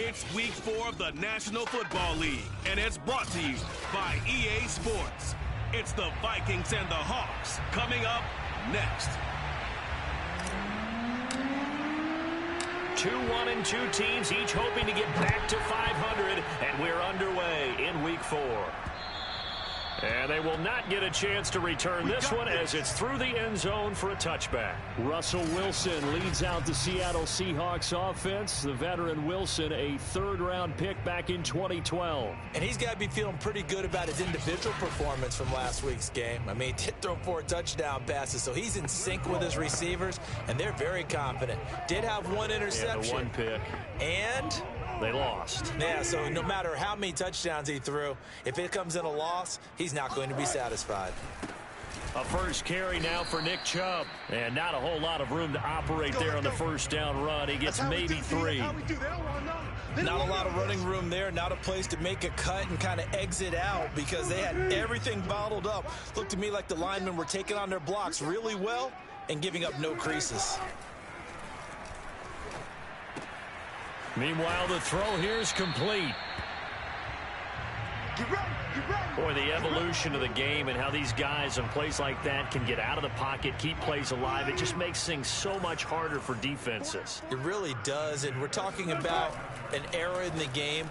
It's week 4 of the National Football League, and it's brought to you by EA Sports. It's the Vikings and the Hawks coming up next. 2-1-2 teams, each hoping to get back to 500, and we're underway in week 4. And they will not get a chance to return this one as it's through the end zone for a touchback. Russell Wilson leads out the Seattle Seahawks offense. The veteran Wilson, a third-round pick back in 2012. And he's got to be feeling pretty good about his individual performance from last week's game. I mean, he did throw 4 touchdown passes, so he's in sync with his receivers, and they're very confident. Did have 1 interception. Yeah, the 1 pick. And they lost. Yeah, so no matter how many touchdowns he threw, if it comes in a loss, he's not going to be satisfied. A first carry now for Nick Chubb. And not a whole lot of room to operate there on the first down run. He gets maybe 3. Not a lot of running room there. Not a place to make a cut and kind of exit out because they had everything bottled up. Looked to me like the linemen were taking on their blocks really well and giving up no creases. Meanwhile, the throw here is complete. Boy, the evolution of the game and how these guys on plays like that can get out of the pocket, keep plays alive, it just makes things so much harder for defenses. It really does, and we're talking about an era in the game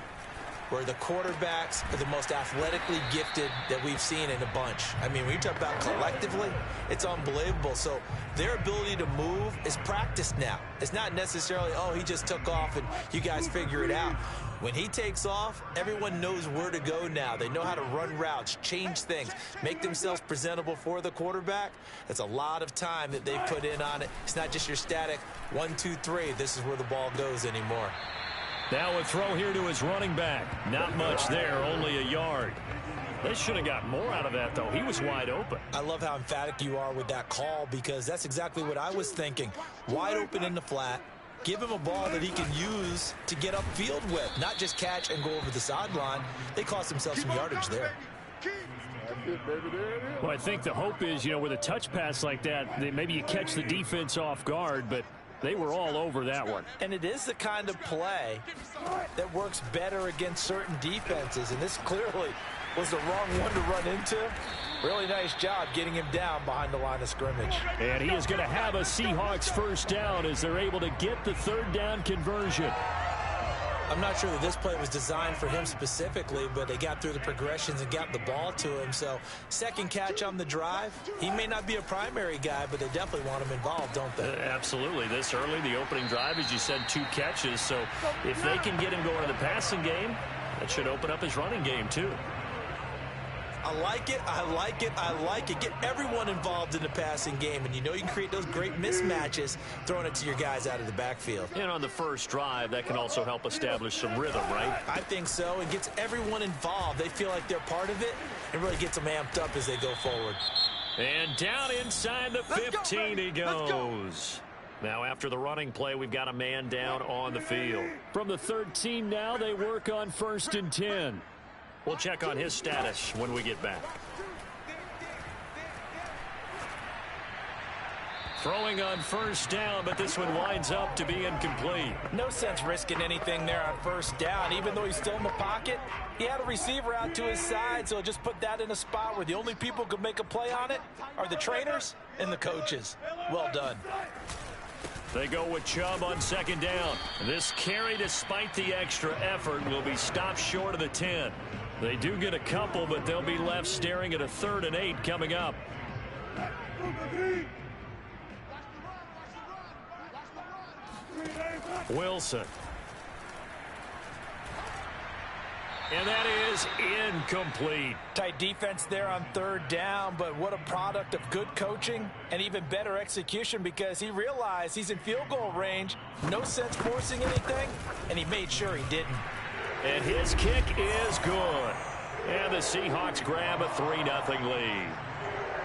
where the quarterbacks are the most athletically gifted that we've seen in a bunch. I mean, when you talk about collectively, it's unbelievable. So their ability to move is practiced now. It's not necessarily, oh, he just took off and you guys figure it out. When he takes off, everyone knows where to go now. They know how to run routes, change things, make themselves presentable for the quarterback. That's a lot of time that they put in on it. It's not just your static 1, 2, 3. This is where the ball goes anymore. Now a throw here to his running back. Not much there, only a yard. They should have got more out of that, though. He was wide open. I love how emphatic you are with that call because that's exactly what I was thinking. Wide open in the flat. Give him a ball that he can use to get upfield with, not just catch and go over the sideline. They cost themselves some yardage there. Well, I think the hope is, with a touch pass like that, maybe you catch the defense off guard, but they were all over that one. And it is the kind of play that works better against certain defenses, and this clearly was the wrong one to run into. Really nice job getting him down behind the line of scrimmage. And he is going to have a Seahawks first down as they're able to get the third down conversion. I'm not sure that this play was designed for him specifically, but they got through the progressions and got the ball to him. So second catch on the drive. He may not be a primary guy, but they definitely want him involved, don't they? Absolutely. This early, the opening drive, as you said, 2 catches. So if they can get him going in the passing game, that should open up his running game too. I like it. I like it. I like it. Get everyone involved in the passing game, and you can create those great mismatches throwing it to your guys out of the backfield. And on the first drive, that can also help establish some rhythm, right? I think so. It gets everyone involved. They feel like they're part of it. It really gets them amped up as they go forward. And down inside the 15 he goes. Now after the running play, we've got a man down on the field. From the 13 now, they work on 1st and 10. We'll check on his status when we get back. Throwing on first down, but this one winds up to be incomplete. No sense risking anything there on first down. Even though he's still in the pocket, he had a receiver out to his side, so just put that in a spot where the only people who could make a play on it are the trainers and the coaches. Well done. They go with Chubb on 2nd down. This carry, despite the extra effort, will be stopped short of the 10. They do get a couple, but they'll be left staring at a 3rd and 8 coming up. Wilson. And that is incomplete. Tight defense there on 3rd down, but what a product of good coaching and even better execution because he realized he's in field goal range. No sense forcing anything, and he made sure he didn't. And his kick is good. And the Seahawks grab a 3-0 lead.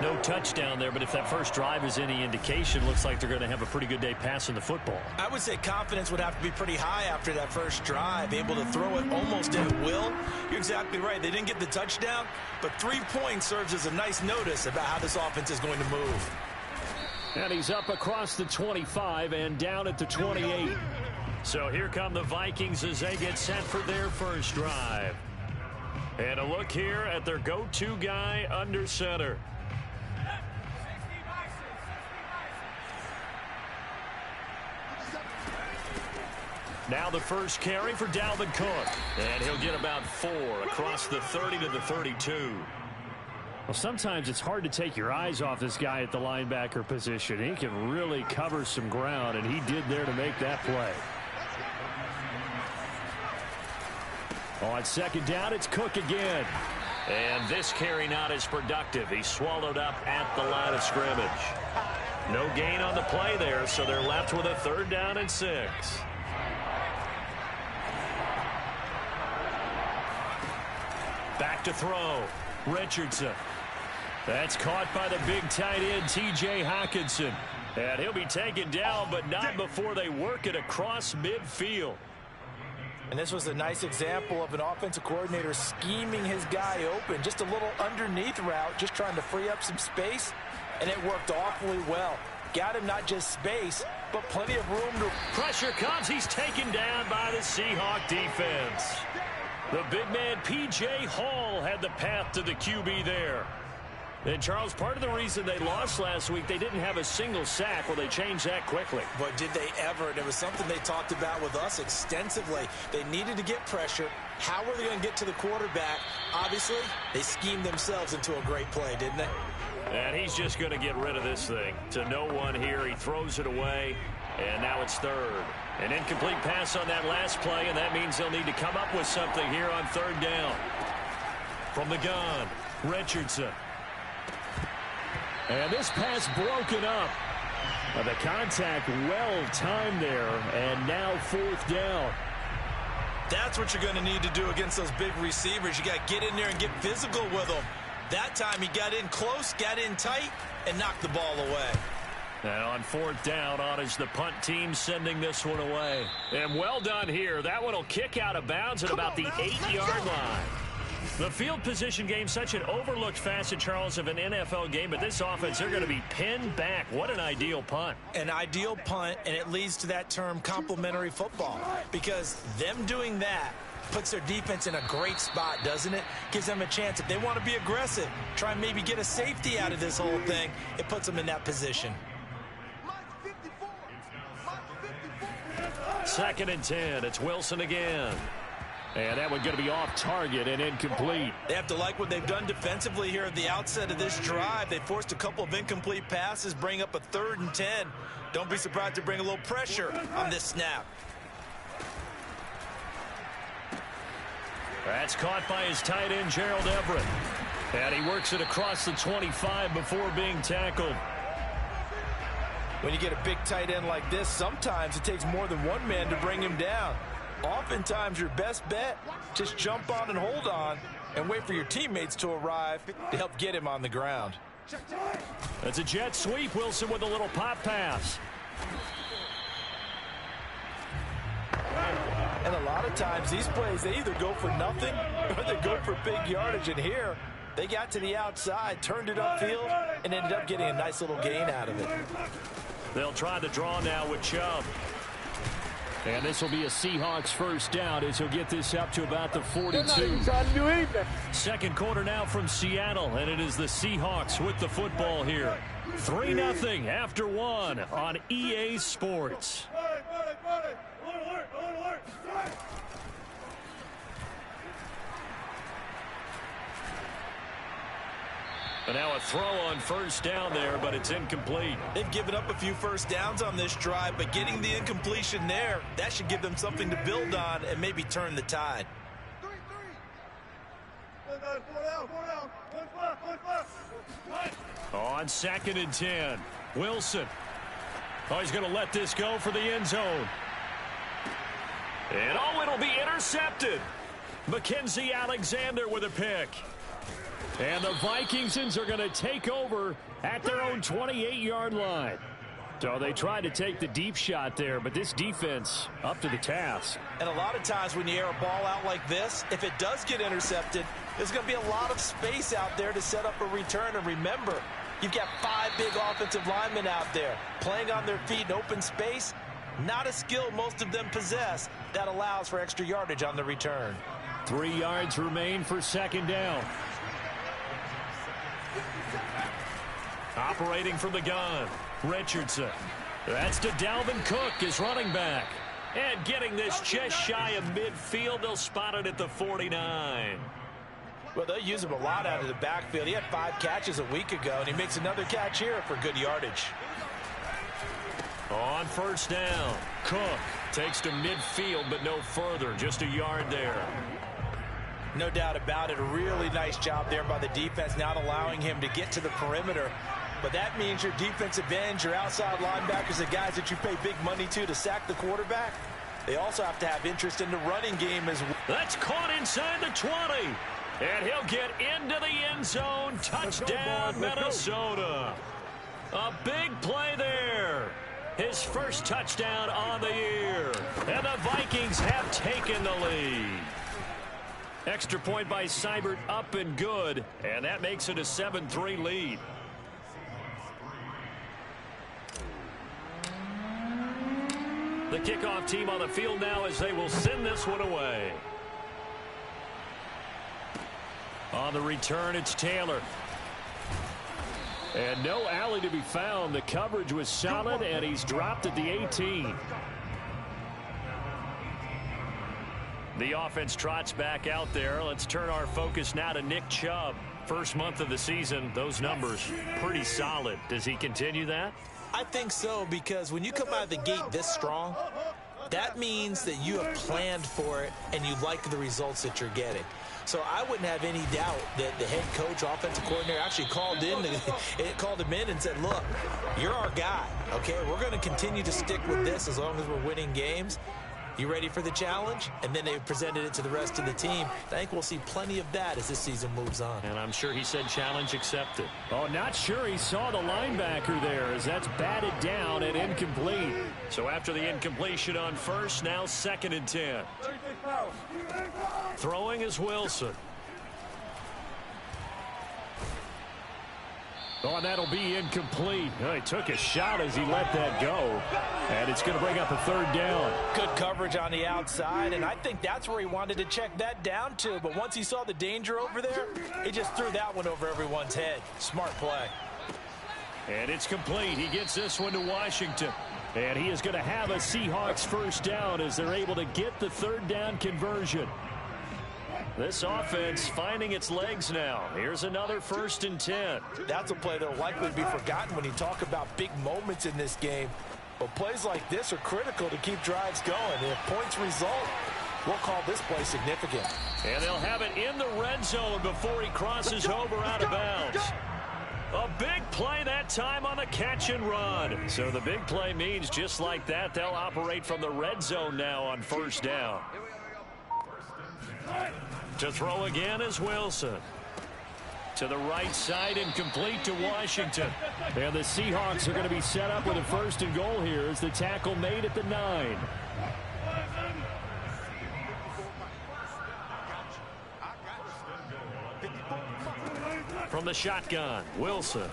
No touchdown there, but if that first drive is any indication, looks like they're going to have a pretty good day passing the football. I would say confidence would have to be pretty high after that first drive, able to throw it almost at will. You're exactly right. They didn't get the touchdown, but 3 points serves as a nice notice about how this offense is going to move. And he's up across the 25 and down at the 28. So here come the Vikings as they get set for their first drive. And a look here at their go-to guy under center. Now the first carry for Dalvin Cook. And he'll get about 4 across the 30 to the 32. Well, sometimes it's hard to take your eyes off this guy at the linebacker position. He can really cover some ground, and he did there to make that play. On second down, it's Cook again. And this carry not as productive. He's swallowed up at the line of scrimmage. No gain on the play there, so they're left with a 3rd down and 6. Back to throw. Richardson. That's caught by the big tight end, T.J. Hockenson. And he'll be taken down, but not before they work it across midfield. And this was a nice example of an offensive coordinator scheming his guy open. Just a little underneath route, just trying to free up some space, and it worked awfully well. Got him not just space, but plenty of room to... Pressure comes. He's taken down by the Seahawk defense. The big man, P.J. Hall, had the path to the QB there. And, Charles, part of the reason they lost last week, they didn't have a single sack. Well, they changed that quickly. But did they ever? And it was something they talked about with us extensively. They needed to get pressure. How were they going to get to the quarterback? Obviously, they schemed themselves into a great play, didn't they? And he's just going to get rid of this thing. To no one here. He throws it away, and now it's 3rd. An incomplete pass on that last play, and that means they'll need to come up with something here on 3rd down. From the gun, Richardson. And this pass broken up. The contact well timed there, and now 4th down. That's what you're going to need to do against those big receivers. You got to get in there and get physical with them. That time he got in close, got in tight, and knocked the ball away. And on 4th down, on is the punt team sending this one away. And well done here. That one will kick out of bounds at about the 8-yard line. The field position game, such an overlooked facet, Charles, of an NFL game, but this offense, they're going to be pinned back. What an ideal punt. An ideal punt, and it leads to that term complementary football, because them doing that puts their defense in a great spot, doesn't it? Gives them a chance. If they want to be aggressive, try and maybe get a safety out of this whole thing, it puts them in that position. 2nd and 10. It's Wilson again. And that one going to be off target and incomplete. They have to like what they've done defensively here at the outset of this drive. They forced a couple of incomplete passes, bring up a 3rd and 10. Don't be surprised to bring a little pressure on this snap. That's caught by his tight end, Gerald Everett. And he works it across the 25 before being tackled. When you get a big tight end like this, sometimes it takes more than one man to bring him down. Oftentimes, your best bet, just jump on and hold on and wait for your teammates to arrive to help get him on the ground. That's a jet sweep. Wilson with a little pop pass. And a lot of times, these plays, they either go for nothing or they go for big yardage. And here, they got to the outside, turned it upfield, and ended up getting a nice little gain out of it. They'll try the draw now with Chubb. And this will be a Seahawks 1st down as he'll get this up to about the 42. Trying to do anything. 2nd quarter now from Seattle, and it is the Seahawks with the football here. 3-0 after 1 on EA Sports. And now a throw on 1st down there, but it's incomplete. They've given up a few 1st downs on this drive, but getting the incompletion there, that should give them something to build on and maybe turn the tide. On 2nd and 10, Wilson. Oh, he's going to let this go for the end zone. And oh, it'll be intercepted. Mackenzie Alexander with a pick. And the Vikingsons are going to take over at their own 28-yard line. So they tried to take the deep shot there, but this defense up to the task. And a lot of times when you air a ball out like this, if it does get intercepted, there's going to be a lot of space out there to set up a return. And remember, you've got 5 big offensive linemen out there playing on their feet in open space. Not a skill most of them possess that allows for extra yardage on the return. 3 yards remain for second down. Operating from the gun, Richardson. That's to Dalvin Cook, his running back. And getting this just shy of midfield, they'll spot it at the 49. Well, they'll use him a lot out of the backfield. He had 5 catches a week ago, and he makes another catch here for good yardage. On first down, Cook takes to midfield, but no further, just a yard there. No doubt about it. A really nice job there by the defense, not allowing him to get to the perimeter. But that means your defensive ends, your outside linebackers, the guys that you pay big money to sack the quarterback, they also have to have interest in the running game as well. That's caught inside the 20. And he'll get into the end zone. Touchdown, Minnesota. A big play there. His first touchdown on the year. And the Vikings have taken the lead. Extra point by Seibert, up and good. And that makes it a 7-3 lead. The kickoff team on the field now as they will send this one away. On the return, it's Taylor. And no alley to be found. The coverage was solid, and he's dropped at the 18. The offense trots back out there. Let's turn our focus now to Nick Chubb. First month of the season, those numbers pretty solid. Does he continue that? I think so, because when you come out of the gate this strong, that means that you have planned for it and you like the results that you're getting. So I wouldn't have any doubt that the head coach, offensive coordinator, actually called him in and said, look, you're our guy, okay? We're going to continue to stick with this as long as we're winning games. You ready for the challenge? And then they presented it to the rest of the team. I think we'll see plenty of that as this season moves on. And I'm sure he said challenge accepted. Oh, not sure he saw the linebacker there as that's batted down and incomplete. So after the incompletion on first, now 2nd and 10. Throwing is Wilson. Oh, and that'll be incomplete. Oh, he took a shot as he let that go. And it's going to bring up a 3rd down. Good coverage on the outside, and I think that's where he wanted to check that down to. But once he saw the danger over there, he just threw that one over everyone's head. Smart play. And it's complete. He gets this one to Washington. And he is going to have a Seahawks first down as they're able to get the 3rd down conversion. This offense finding its legs now. Here's another 1st and 10. That's a play that will likely be forgotten when you talk about big moments in this game. But plays like this are critical to keep drives going. And if points result, we'll call this play significant. And they'll have it in the red zone before he crosses over out of bounds. A big play that time on the catch and run. So the big play means just like that, they'll operate from the red zone now on 1st down. To throw again is Wilson. To the right side and complete to Washington. And the Seahawks are going to be set up with a 1st and goal here as the tackle made at the 9. From the shotgun, Wilson.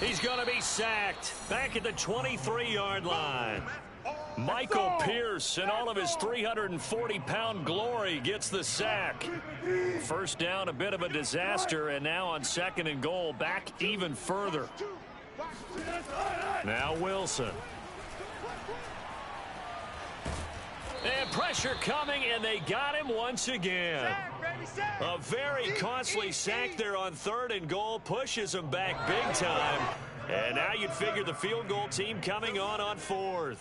He's going to be sacked back at the 23-yard line. Michael Pierce, in all of his 340-pound glory, gets the sack. First down, a bit of a disaster, and now on 2nd and goal, back even further. Now Wilson. And pressure coming, and they got him once again. A very costly sack there on 3rd and goal, pushes him back big time. And now you'd figure the field goal team coming on 4th.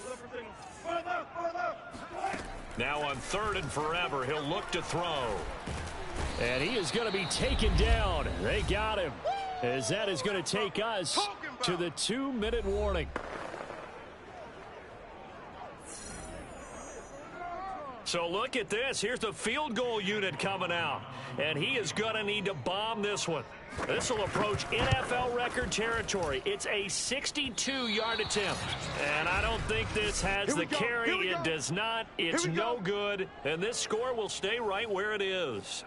Now on 3rd and forever, he'll look to throw. And he is going to be taken down. They got him. As that is going to take us to the 2-minute warning. So look at this. Here's the field goal unit coming out. And he is going to need to bomb this one. This will approach NFL record territory. It's a 62-yard attempt. And I don't think this has the carry. It does not. It's no good. And this score will stay right where it is.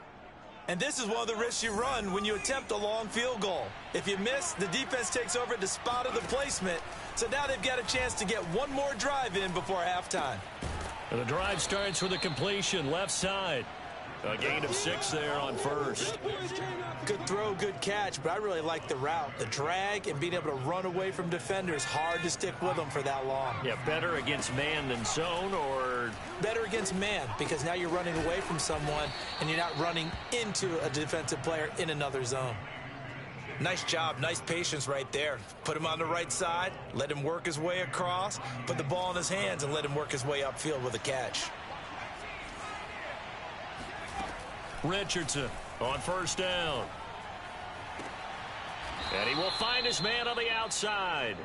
And this is one of the risks you run when you attempt a long field goal. If you miss, the defense takes over at the spot of the placement. So now they've got a chance to get one more drive in before halftime. The drive starts with a completion left side. A gain of 6 there on first. Good throw, good catch, but I really like the route. The drag and being able to run away from defenders, hard to stick with them for that long. Yeah, better against man than zone, or? Better against man, because now you're running away from someone and you're not running into a defensive player in another zone. Nice job, nice patience right there. Put him on the right side, let him work his way across, put the ball in his hands and let him work his way upfield with a catch. Richardson on first down. And he will find his man on the outside.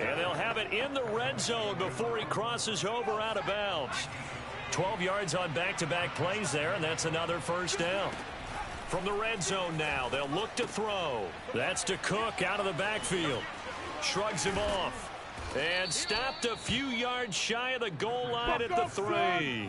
And they'll have it in the red zone before he crosses over out of bounds. 12 yards on back-to-back plays there, and that's another first down. From the red zone now, they'll look to throw. That's to Cook out of the backfield. Shrugs him off. And stopped a few yards shy of the goal line at the 3.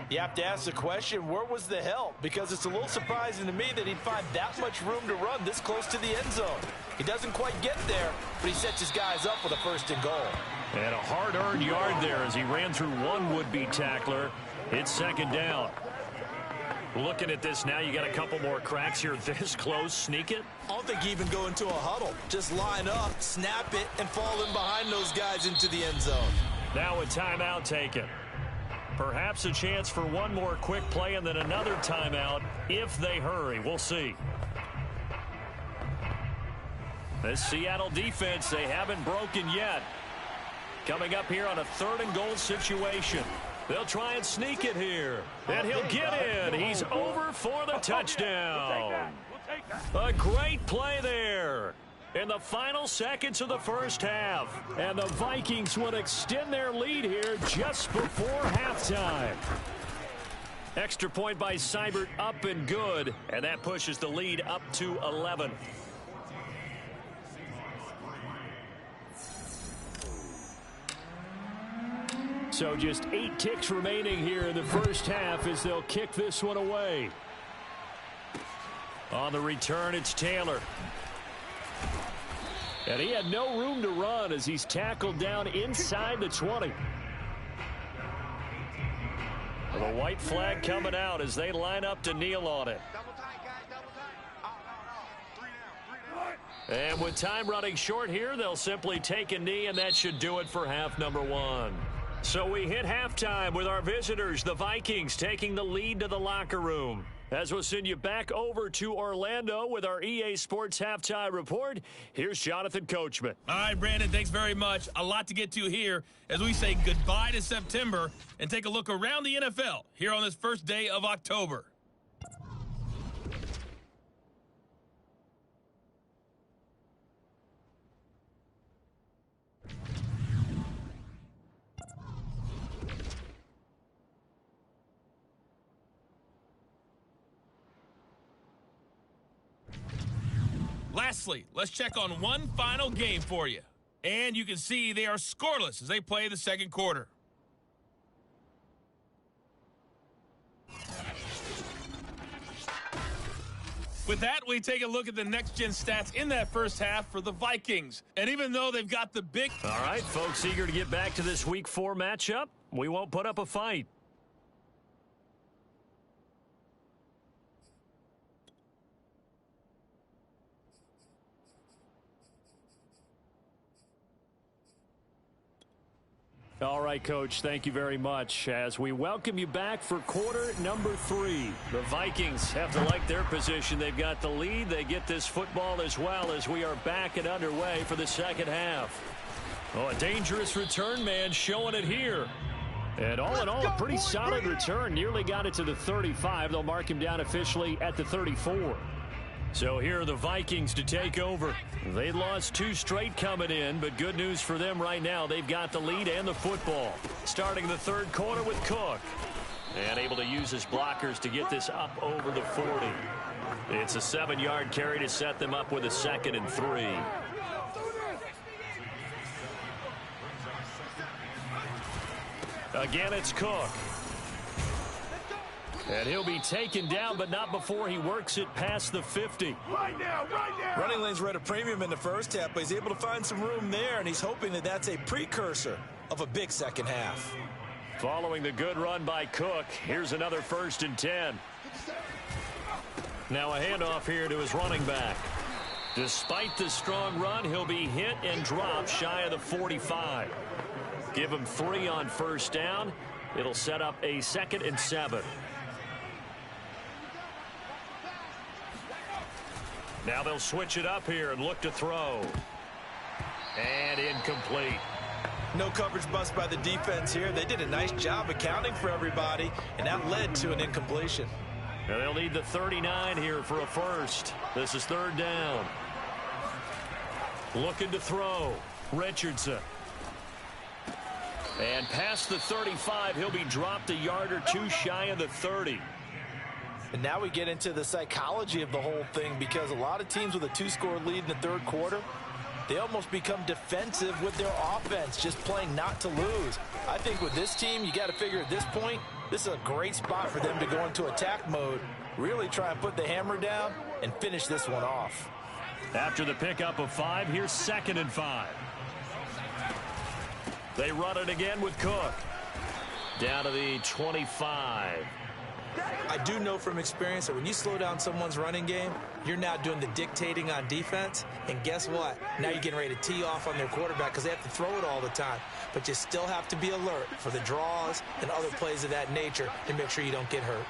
You have to ask the question, where was the help? Because it's a little surprising to me that he'd find that much room to run this close to the end zone. He doesn't quite get there, but he sets his guys up with a first and goal. And a hard-earned yard there as he ran through one would-be tackler. It's second down. Looking at this now, you got a couple more cracks here this close. Sneak it? I don't think you even go into a huddle. Just line up, snap it, and fall in behind those guys into the end zone. Now a timeout taken. Perhaps a chance for one more quick play and then another timeout if they hurry. We'll see. This Seattle defense, they haven't broken yet. Coming up here on a 3rd and goal situation. They'll try and sneak it here. And he'll get in. He's over for the touchdown. A great play there in the final seconds of the first half. And the Vikings would extend their lead here just before halftime. Extra point by Seibert up and good. And that pushes the lead up to 11. So just 8 ticks remaining here in the first half as they'll kick this one away. On the return, it's Taylor. And he had no room to run as he's tackled down inside the 20. The white flag coming out as they line up to kneel on it. And with time running short here, they'll simply take a knee, and that should do it for half number 1. So we hit halftime with our visitors, the Vikings, taking the lead to the locker room. As we'll send you back over to Orlando with our EA Sports Halftime Report, here's Jonathan Coachman. All right, Brandon, thanks very much. A lot to get to here as we say goodbye to September and take a look around the NFL here on this first day of October. Lastly, let's check on one final game for you. And you can see they are scoreless as they play the second quarter. With that, we take a look at the next-gen stats in that first half for the Vikings. And even though they've got the big... All right, folks, eager to get back to this Week 4 matchup. We won't put up a fight. All right, Coach, thank you very much. As we welcome you back for quarter number 3. The Vikings have to like their position. They've got the lead. They get this football as well as we are back and underway for the second half. Oh, a dangerous return man showing it here. And all in all, a pretty solid return. Nearly got it to the 35. They'll mark him down officially at the 34. So here are the Vikings to take over. They lost 2 straight coming in, but good news for them right now. They've got the lead and the football. Starting the third quarter with Cook. And able to use his blockers to get this up over the 40. It's a 7-yard carry to set them up with a 2nd and 3. Again, it's Cook. And he'll be taken down, but not before he works it past the 50. Right now, right now. Running lanes were at a premium in the first half, but he's able to find some room there, and he's hoping that that's a precursor of a big second half. Following the good run by Cook, here's another 1st and 10. Now a handoff here to his running back. Despite the strong run, he'll be hit and dropped shy of the 45. Give him 3 on 1st down. It'll set up a 2nd and 7. Now they'll switch it up here and look to throw. And incomplete. No coverage bust by the defense here. They did a nice job accounting for everybody, and that led to an incompletion. And they'll need the 39 here for a 1st. This is 3rd down. Looking to throw. Richardson. And past the 35, he'll be dropped a yard or 2 shy of the 30. And now we get into the psychology of the whole thing, because a lot of teams with a 2-score lead in the 3rd quarter, they almost become defensive with their offense, just playing not to lose. I think with this team, you got to figure at this point, this is a great spot for them to go into attack mode, really try and put the hammer down and finish this one off. After the pickup of 5, here's 2nd and 5. They run it again with Cook. Down to the 25. I do know from experience that when you slow down someone's running game, you're now doing the dictating on defense. And guess what? Now you're getting ready to tee off on their quarterback because they have to throw it all the time. But you still have to be alert for the draws and other plays of that nature to make sure you don't get hurt.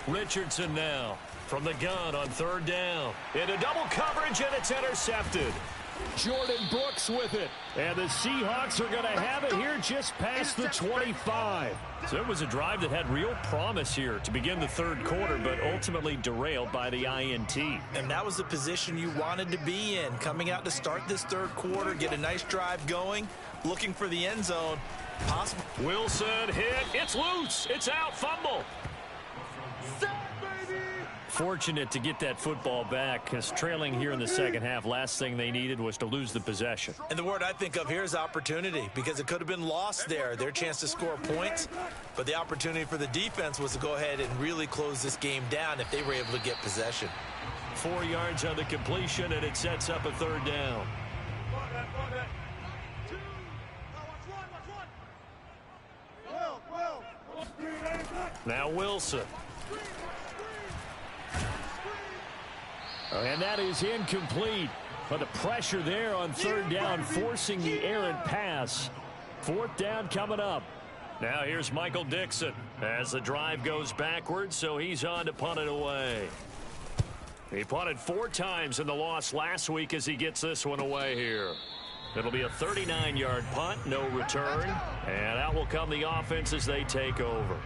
Richardson now from the gun on 3rd down. Into double coverage, and it's intercepted. Jordan Brooks with it. And the Seahawks are going to have it here just past the 25. So it was a drive that had real promise here to begin the 3rd quarter, but ultimately derailed by the INT. And that was the position you wanted to be in, coming out to start this 3rd quarter, get a nice drive going, looking for the end zone. Possible. Wilson hit. It's loose. It's out. Fumble. Fortunate to get that football back, because trailing here in the 2nd half, last thing they needed was to lose the possession. And the word I think of here is opportunity, because it could have been lost there, their chance to score points. But the opportunity for the defense was to go ahead and really close this game down if they were able to get possession. 4 yards on the completion, and it sets up a 3rd down. Now Wilson. And that is incomplete. But the pressure there on 3rd down, forcing the errant pass. 4th down coming up. Now here's Michael Dixon as the drive goes backwards, so he's on to punt it away. He punted 4 times in the loss last week as he gets this one away here. It'll be a 39-yard punt, no return. And out will come the offense as they take over.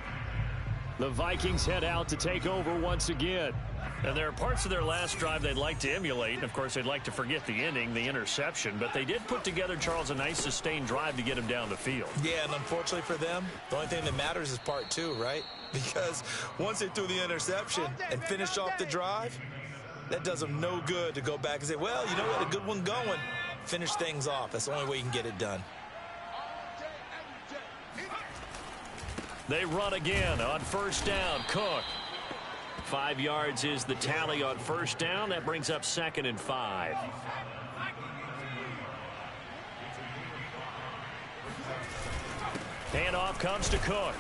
The Vikings head out to take over once again. And there are parts of their last drive they'd like to emulate. And, of course, they'd like to forget the ending, the interception. But they did put together, Charles, a nice sustained drive to get him down the field. Yeah, and unfortunately for them, the only thing that matters is part 2, right? Because once they threw the interception and finished off the drive, that does them no good to go back and say, well, you know, we had a good one going. Finish things off. That's the only way you can get it done. They run again on 1st down. Cook. 5 yards is the tally on 1st down. That brings up 2nd and 5. Handoff comes to Cook.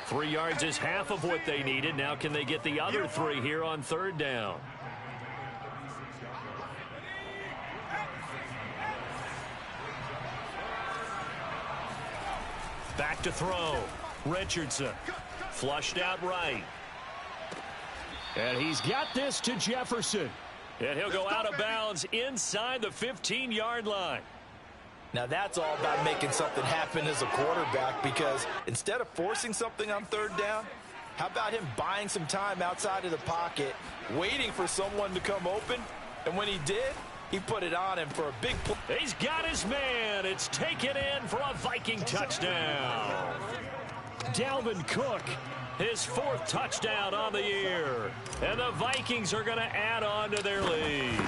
3 yards is half of what they needed. Now can they get the other 3 here on 3rd down? Back to throw. Richardson. Flushed out right. And he's got this to Jefferson. And he'll go out of bounds inside the 15-yard line. Now that's all about making something happen as a quarterback, because instead of forcing something on 3rd down, how about him buying some time outside of the pocket, waiting for someone to come open, and when he did, he put it on him for a big play. He's got his man. It's taken in for a Viking touchdown. Dalvin Cook. His 4th touchdown on the year. And the Vikings are going to add on to their lead.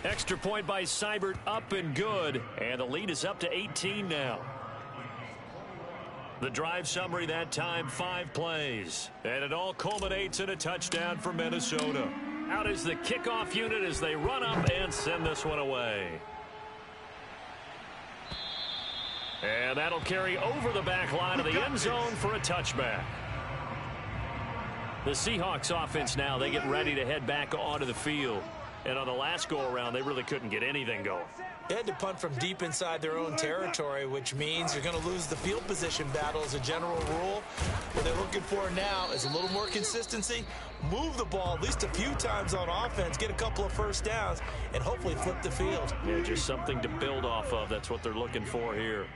Extra point by Seibert, up and good. And the lead is up to 18 now. The drive summary that time, 5 plays. And it all culminates in a touchdown for Minnesota. Out is the kickoff unit as they run up and send this one away. And that'll carry over the back line of the end zone for a touchback. The Seahawks offense now, they get ready to head back onto the field. And on the last go-around, they really couldn't get anything going. They had to punt from deep inside their own territory, which means you're going to lose the field position battle as a general rule. What they're looking for now is a little more consistency, move the ball at least a few times on offense, get a couple of first downs, and hopefully flip the field. Yeah, just something to build off of. That's what they're looking for here.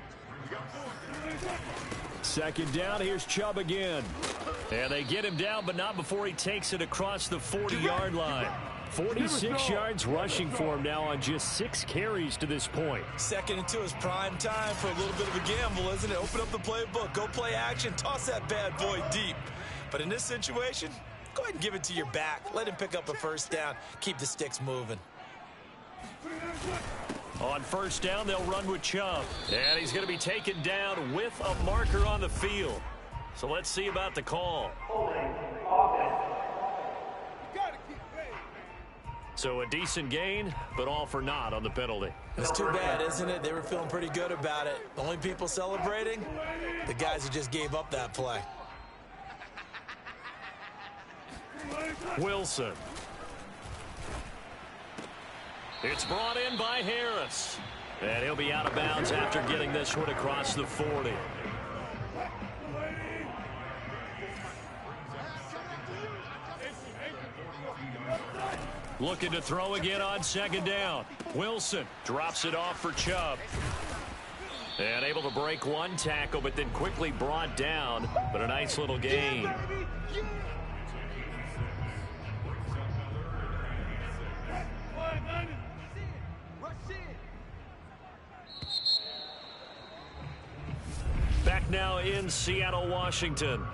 Second down, here's Chubb again. And they get him down, but not before he takes it across the 40-yard line. 46 yards rushing for him now on just 6 carries to this point. 2nd and 2 is prime time for a little bit of a gamble, isn't it? Open up the playbook, go play action, toss that bad boy deep. But in this situation, go ahead and give it to your back. Let him pick up a first down. Keep the sticks moving. On first down, they'll run with Chubb. And he's going to be taken down with a marker on the field. So let's see about the call. So a decent gain, but all for naught on the penalty. It's too bad, isn't it? They were feeling pretty good about it. The only people celebrating, the guys who just gave up that play. Wilson. It's brought in by Harris. And he'll be out of bounds after getting this one across the 40. Looking to throw again on 2nd down. Wilson drops it off for Chubb. And able to break one tackle, but then quickly brought down. But a nice little gain. Back now in Seattle, Washington.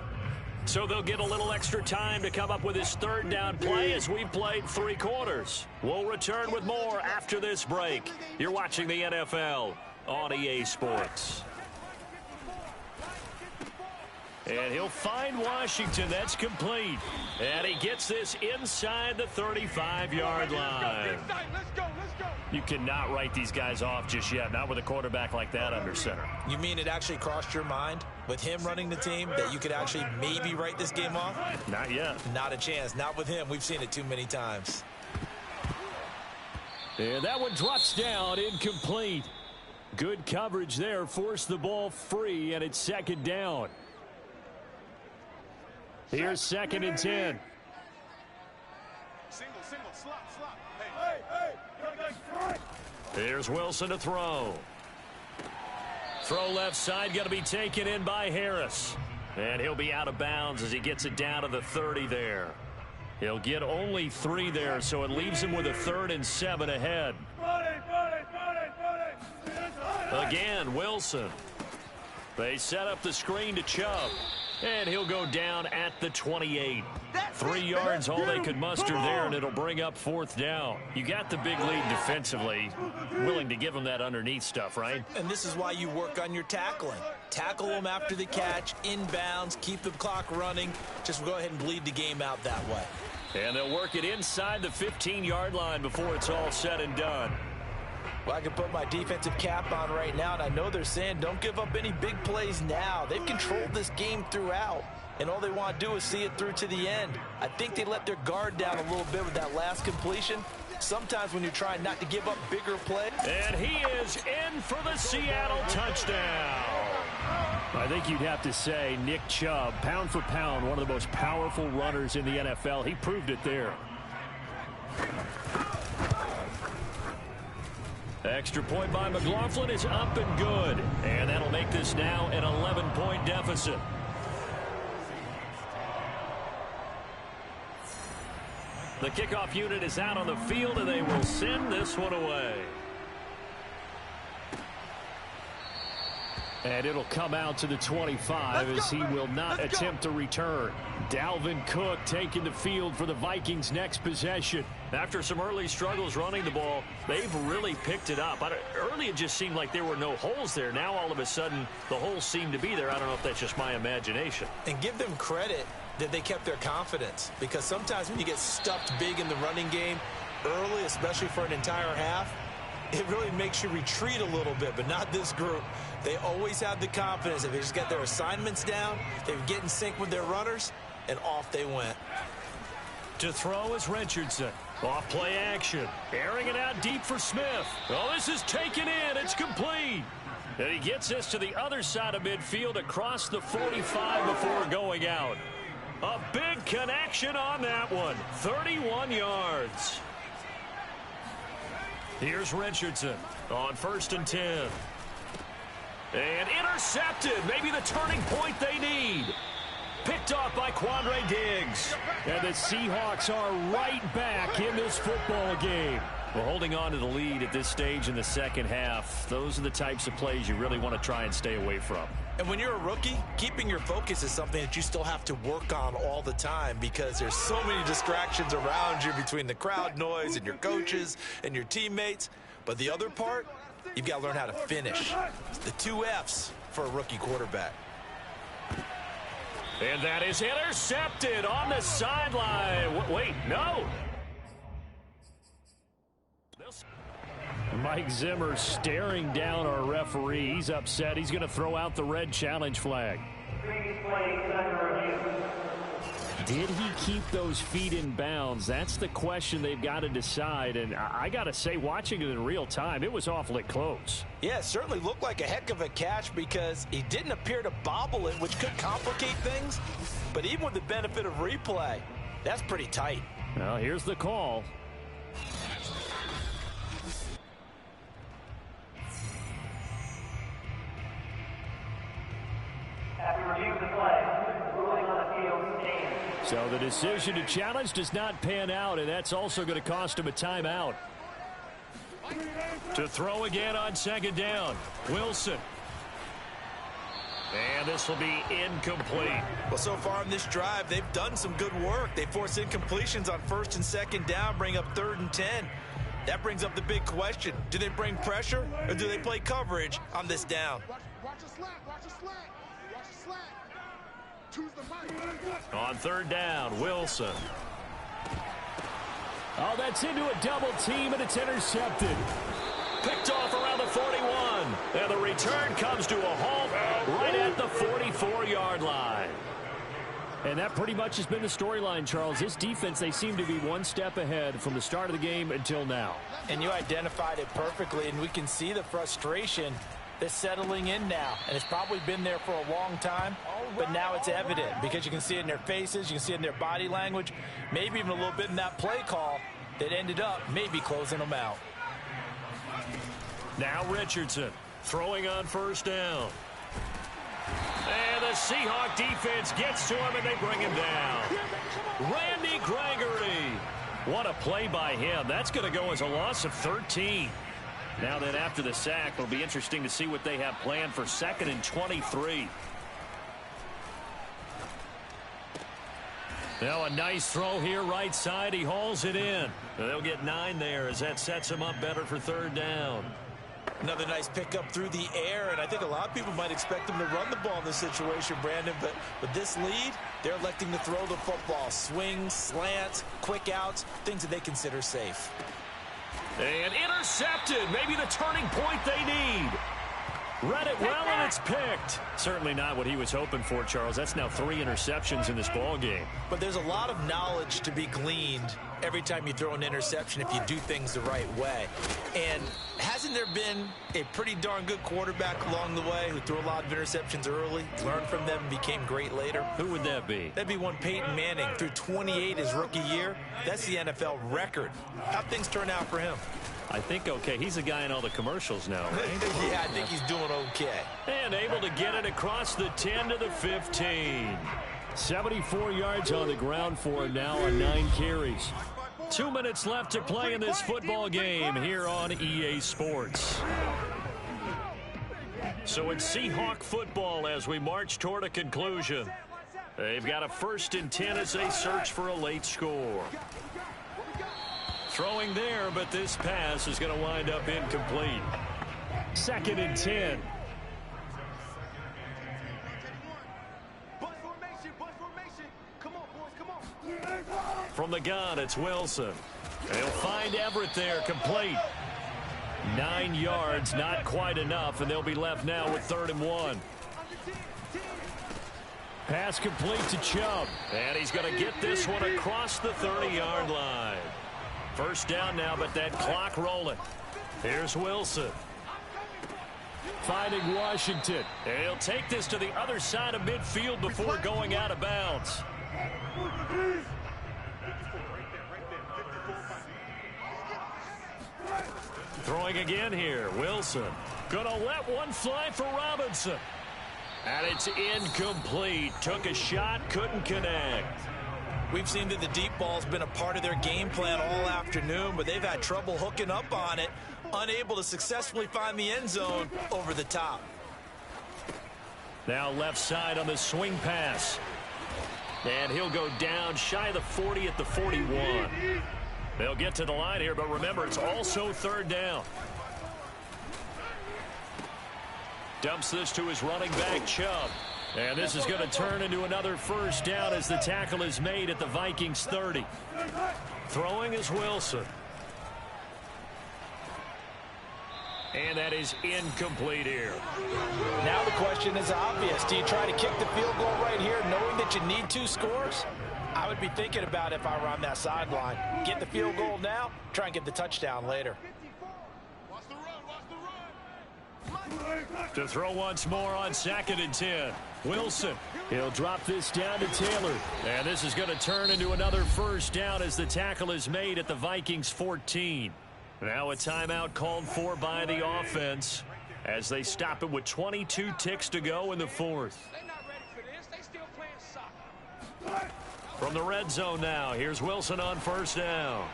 So they'll get a little extra time to come up with his 3rd down play as we've played 3 quarters. We'll return with more after this break. You're watching the NFL on EA Sports. And he'll find Washington. That's complete. And he gets this inside the 35-yard line. You cannot write these guys off just yet, not with a quarterback like that under center. You mean it actually crossed your mind with him running the team that you could actually maybe write this game off? Not yet. Not a chance. Not with him. We've seen it too many times. And that one drops down, incomplete. Good coverage there. Forced the ball free, and it's 2nd down. Here's 2nd and 10. Here's Wilson to throw. Throw left side, going to be taken in by Harris. And he'll be out of bounds as he gets it down to the 30 there. He'll get only 3 there, so it leaves him with a 3rd and 7 ahead. Again, Wilson. They set up the screen to Chubb. And he'll go down at the 28. 3 yards, all they could muster there, and it'll bring up 4th down. You got the big lead defensively, willing to give them that underneath stuff, right? And this is why you work on your tackling. Tackle them after the catch, inbounds, keep the clock running. Just go ahead and bleed the game out that way. And they'll work it inside the 15-yard line before it's all said and done. Well, I can put my defensive cap on right now, and I know they're saying don't give up any big plays now. They've controlled this game throughout, and all they want to do is see it through to the end. I think they let their guard down a little bit with that last completion. Sometimes when you're trying not to give up bigger plays. And he is in for the Seattle touchdown. I think you'd have to say Nick Chubb, pound for pound, one of the most powerful runners in the NFL. He proved it there. Extra point by McLaughlin is up and good. And that'll make this now an 11-point deficit. The kickoff unit is out on the field, and they will send this one away. And it'll come out to the 25 as he will not attempt to return. Dalvin Cook taking the field for the Vikings' next possession. After some early struggles running the ball, they've really picked it up. Early, it just seemed like there were no holes there. Now, all of a sudden, the holes seem to be there. I don't know if that's just my imagination. And give them credit that they kept their confidence, because sometimes when you get stuffed big in the running game early, especially for an entire half, it really makes you retreat a little bit, but not this group. They always have the confidence. If they just get their assignments down, they would get in sync with their runners, and off they went. To throw is Richardson. Off play action. Airing it out deep for Smith. Oh, this is taken in. It's complete. And he gets this to the other side of midfield across the 45 before going out. A big connection on that one. 31 yards. Here's Richardson on 1st and 10. And intercepted. Maybe the turning point they need. Picked off by Quandre Diggs. And the Seahawks are right back in this football game. Well, holding on to the lead at this stage in the second half, those are the types of plays you really want to try and stay away from. And when you're a rookie, keeping your focus is something that you still have to work on all the time, because there's so many distractions around you between the crowd noise and your coaches and your teammates. But the other part, you've got to learn how to finish. It's the 2 F's for a rookie quarterback. And that is intercepted on the sideline. Wait, no. Mike Zimmer staring down our referee. He's upset. He's going to throw out the red challenge flag. Did he keep those feet in bounds? That's the question they've got to decide. And I got to say, watching it in real time, it was awfully close. Yeah, it certainly looked like a heck of a catch, because he didn't appear to bobble it, which could complicate things. But even with the benefit of replay, that's pretty tight. Well, here's the call. So the decision to challenge does not pan out, and that's also going to cost him a timeout. To throw again on 2nd down, Wilson. And this will be incomplete. Well, so far in this drive, they've done some good work. They force incompletions on 1st and 2nd down, bring up 3rd and 10. That brings up the big question. Do they bring pressure, or do they play coverage on this down? Watch the slant. Watch the slant. Watch the slant. Choose the mic. On 3rd down, Wilson. Oh, that's into a double team, and it's intercepted. Picked off around the 41. And the return comes to a halt right at the 44-yard line. And that pretty much has been the storyline, Charles. This defense, they seem to be one step ahead from the start of the game until now. And you identified it perfectly, and we can see the frustration that's settling in now. And it's probably been there for a long time, but now it's evident, because you can see it in their faces, you can see it in their body language, maybe even a little bit in that play call that ended up maybe closing them out. Now Richardson throwing on 1st down. And the Seahawk defense gets to him, and they bring him down. Randy Gregory. What a play by him. That's going to go as a loss of 13. Now then, after the sack, it'll be interesting to see what they have planned for 2nd and 23. Now a nice throw here right side. He hauls it in. They'll get 9 there as that sets him up better for 3rd down. Another nice pickup through the air, and I think a lot of people might expect them to run the ball in this situation, Brandon, but with this lead, they're electing to throw the football. Swings, slants, quick outs, things that they consider safe. And intercepted. Maybe the turning point they need. Read it well, and it's picked. Certainly not what he was hoping for, Charles. That's now 3 interceptions in this ball game. But there's a lot of knowledge to be gleaned every time you throw an interception if you do things the right way. And hasn't there been a pretty darn good quarterback along the way who threw a lot of interceptions early, learned from them, and became great later? Who would that be? That'd be one Peyton Manning. Threw 28 his rookie year. That's the NFL record. How'd things turn out for him? I think okay. He's a guy in all the commercials now, right? Yeah, I think he's doing okay. And able to get it across the 10 to the 15. 74 yards on the ground for him now on 9 carries. 2 minutes left to play in this football game here on EA Sports. So it's Seahawk football as we march toward a conclusion. They've got a 1st and 10 as they search for a late score. Throwing there, but this pass is going to wind up incomplete. 2nd and 10. From the gun, it's Wilson. They'll find Everett there, complete. 9 yards, not quite enough, and they'll be left now with 3rd and 1. Pass complete to Chubb, and he's going to get this one across the 30-yard line. First down now, but that clock rolling. Here's Wilson. Finding Washington. And he'll take this to the other side of midfield before going out of bounds. Throwing again here. Wilson. Gonna let one fly for Robinson. And it's incomplete. Took a shot, couldn't connect. We've seen that the deep ball's been a part of their game plan all afternoon, but they've had trouble hooking up on it, unable to successfully find the end zone over the top. Now left side on the swing pass. And he'll go down shy of the 40 at the 41. They'll get to the line here, but remember, it's also 3rd down. Dumps this to his running back, Chubb. And this is going to turn into another first down as the tackle is made at the Vikings 30. Throwing is Wilson. And that is incomplete here. Now the question is obvious. Do you try to kick the field goal right here knowing that you need 2 scores? I would be thinking about it if I were on that sideline. Get the field goal now, try and get the touchdown later. To throw once more on 2nd and 10. Wilson. He'll drop this down to Taylor. And this is going to turn into another first down as the tackle is made at the Vikings 14. Now a timeout called for by the offense as they stop it with 22 ticks to go in the 4th. From the red zone now, here's Wilson on first down.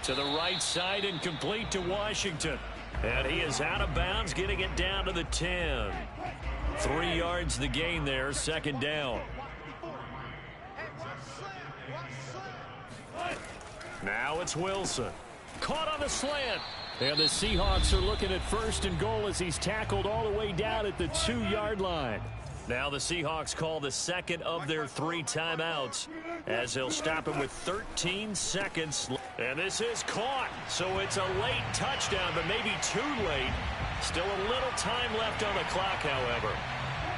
To the right side and complete to Washington. And he is out of bounds, getting it down to the 10. 3 yards the gain there, 2nd down. Now it's Wilson. Caught on the slant. And the Seahawks are looking at 1st and goal as he's tackled all the way down at the 2-yard line. Now the Seahawks call the 2nd of their 3 timeouts as they'll stop it with 13 seconds. And this is caught, so it's a late touchdown, but maybe too late. Still a little time left on the clock, however.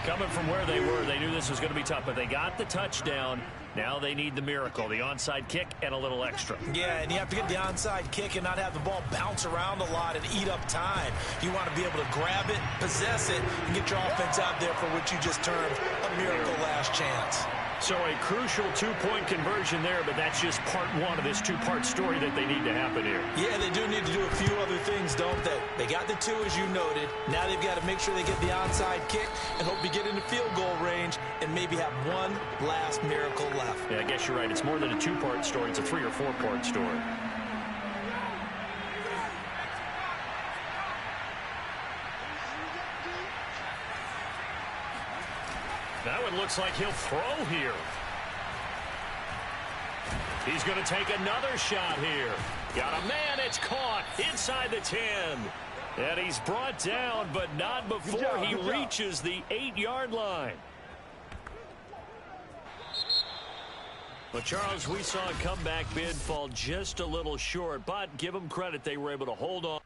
Coming from where they were, they knew this was going to be tough, but they got the touchdown. Now they need the miracle, the onside kick and a little extra. Yeah, and you have to get the onside kick and not have the ball bounce around a lot and eat up time. You want to be able to grab it, possess it, and get your offense out there for what you just termed a miracle last chance. So a crucial 2-point conversion there, but that's just part 1 of this 2-part story that they need to happen here. Yeah, they do need to do a few other things, don't they? They got the 2, as you noted. Now they've got to make sure they get the onside kick and hope to get into field goal range and maybe have one last miracle left. Yeah, I guess you're right. It's more than a 2-part story. It's a 3- or 4-part story. Now it looks like he'll throw here. He's going to take another shot here. Got a man, it's caught inside the 10. And he's brought down, but not before he reaches the 8-yard line. But, Charles, we saw a comeback bid fall just a little short, but give them credit, they were able to hold on.